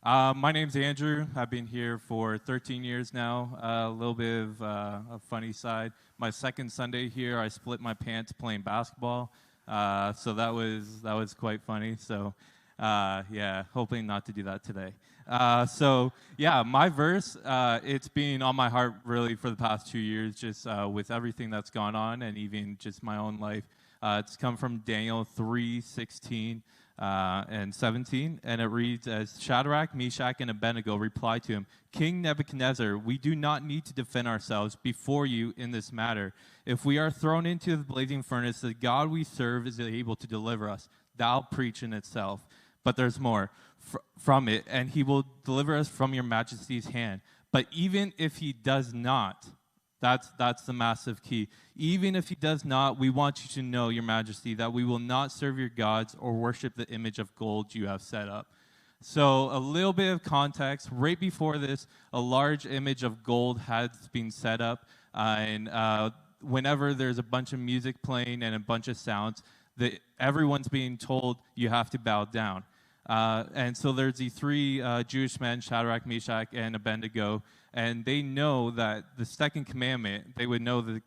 My name's Andrew. I've been here for 13 years now. A little bit of a funny side. My second Sunday here, I split my pants playing basketball, so that was quite funny. So, yeah, hoping not to do that today. So, my verse, it's been on my heart really for the past 2 years, just with everything that's gone on, and even just my own life. It's come from Daniel 3:16 and 17, and it reads as Shadrach, Meshach, and Abednego replied to him, King Nebuchadnezzar, we do not need to defend ourselves before you in this matter. If we are thrown into the blazing furnace, the God we serve is able to deliver us. Thou preach in itself. But there's more from it, and he will deliver us from your majesty's hand. But even if he does not, that's the massive key. Even if he does not, we want you to know, Your Majesty, that we will not serve your gods or worship the image of gold you have set up. So a little bit of context. Right before this, a large image of gold has been set up. And whenever there's a bunch of music playing and a bunch of sounds, everyone's being told you have to bow down. And so there's the three Jewish men, Shadrach, Meshach, and Abednego, and they know that the second commandment, they would know the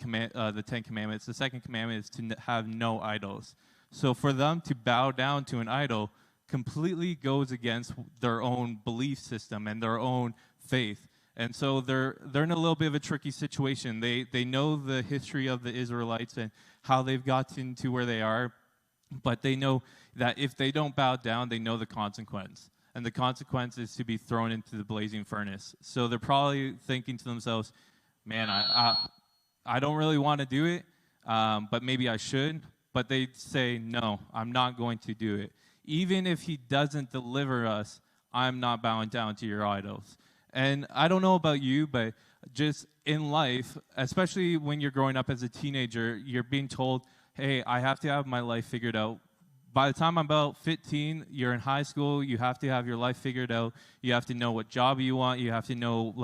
Ten Commandments. The second commandment is to have no idols. So for them to bow down to an idol completely goes against their own belief system and their own faith. And so they're in a little bit of a tricky situation. They know the history of the Israelites and how they've gotten to where they are, but they know that if they don't bow down, they know the consequence. And the consequence is to be thrown into the blazing furnace. So they're probably thinking to themselves, man, I don't really want to do it, but maybe I should. But they say, no, I'm not going to do it. Even if he doesn't deliver us, I'm not bowing down to your idols. And I don't know about you, but just in life, especially when you're growing up as a teenager, you're being told, hey, I have to have my life figured out. By the time I'm about 15, you're in high school, you have to have your life figured out. You have to know what job you want. You have to know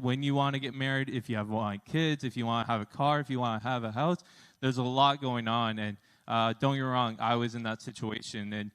when you want to get married, if you want kids, if you want to have a car, if you want to have a house. There's a lot going on. And don't get me wrong, I was in that situation. And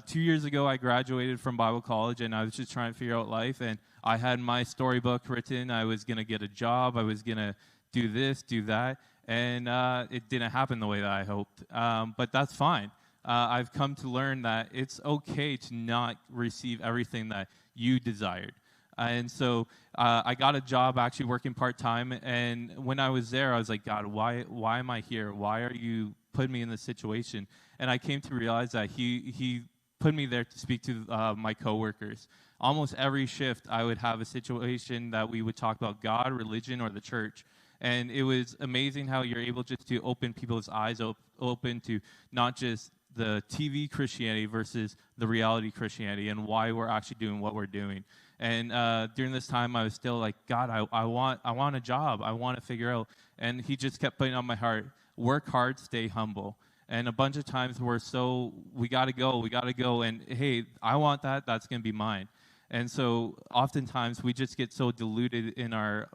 2 years ago, I graduated from Bible college, and I was just trying to figure out life. And I had my storybook written. I was going to get a job. I was going to do this, do that. And it didn't happen the way that I hoped. But that's fine. I've come to learn that it's okay to not receive everything that you desired. And so I got a job actually working part-time. And when I was there, I was like, God, why am I here? Why are you putting me in this situation? And I came to realize that he put me there to speak to my coworkers. Almost every shift, I would have a situation that we would talk about God, religion, or the church. And it was amazing how you're able just to open people's eyes open to not just the TV Christianity versus the reality Christianity and why we're actually doing what we're doing. And during this time, I was still like, God, I want a job. I want to figure out. And he just kept putting on my heart, work hard, stay humble. And a bunch of times we got to go. And hey, I want that. That's going to be mine. And so oftentimes we just get so diluted in our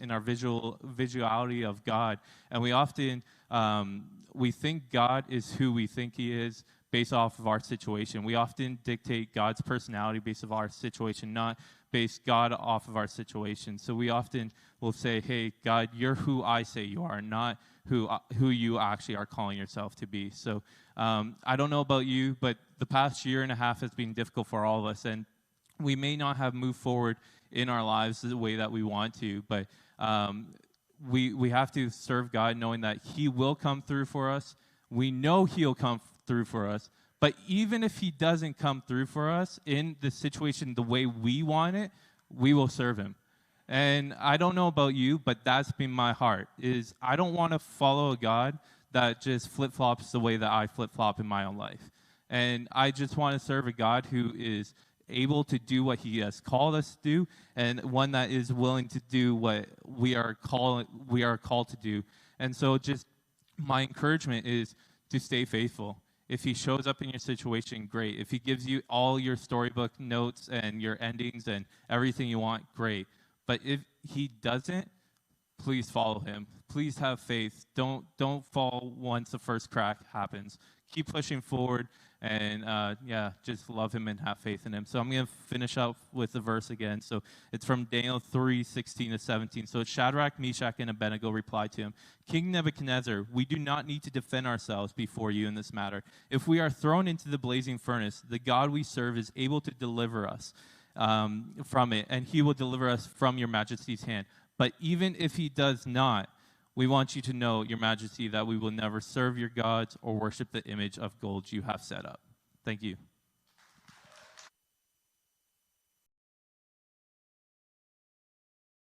visuality of God, and we often we think God is who we think He is based off of our situation. We often dictate God's personality based off our situation, not base God off of our situation. So we often will say, "Hey, God, you're who I say you are, not who you actually are calling yourself to be." So I don't know about you, but the past year and a half has been difficult for all of us, and we may not have moved forward in our lives the way that we want to, but we have to serve God knowing that He will come through for us. We know He'll come through for us, but even if He doesn't come through for us in the situation the way we want it, we will serve Him. And I don't know about you, but that's been my heart, is I don't want to follow a God that just flip-flops the way that I flip-flop in my own life. And I just want to serve a God who is able to do what He has called us to do, and one that is willing to do what we are called to do. And so just my encouragement is to stay faithful. If He shows up in your situation, great. If He gives you all your storybook notes and your endings and everything you want, great. But if He doesn't, please follow Him. Please have faith. Don't fall once the first crack happens. Keep pushing forward. and yeah, just love him and have faith in him. So I'm going to finish out with the verse again. So it's from Daniel 3:16-17. So Shadrach, Meshach, and Abednego replied to him, King Nebuchadnezzar, we do not need to defend ourselves before you in this matter. If we are thrown into the blazing furnace, the God we serve is able to deliver us from it, and he will deliver us from your majesty's hand. But even if he does not, we want you to know, Your Majesty, that we will never serve your gods or worship the image of gold you have set up. Thank you.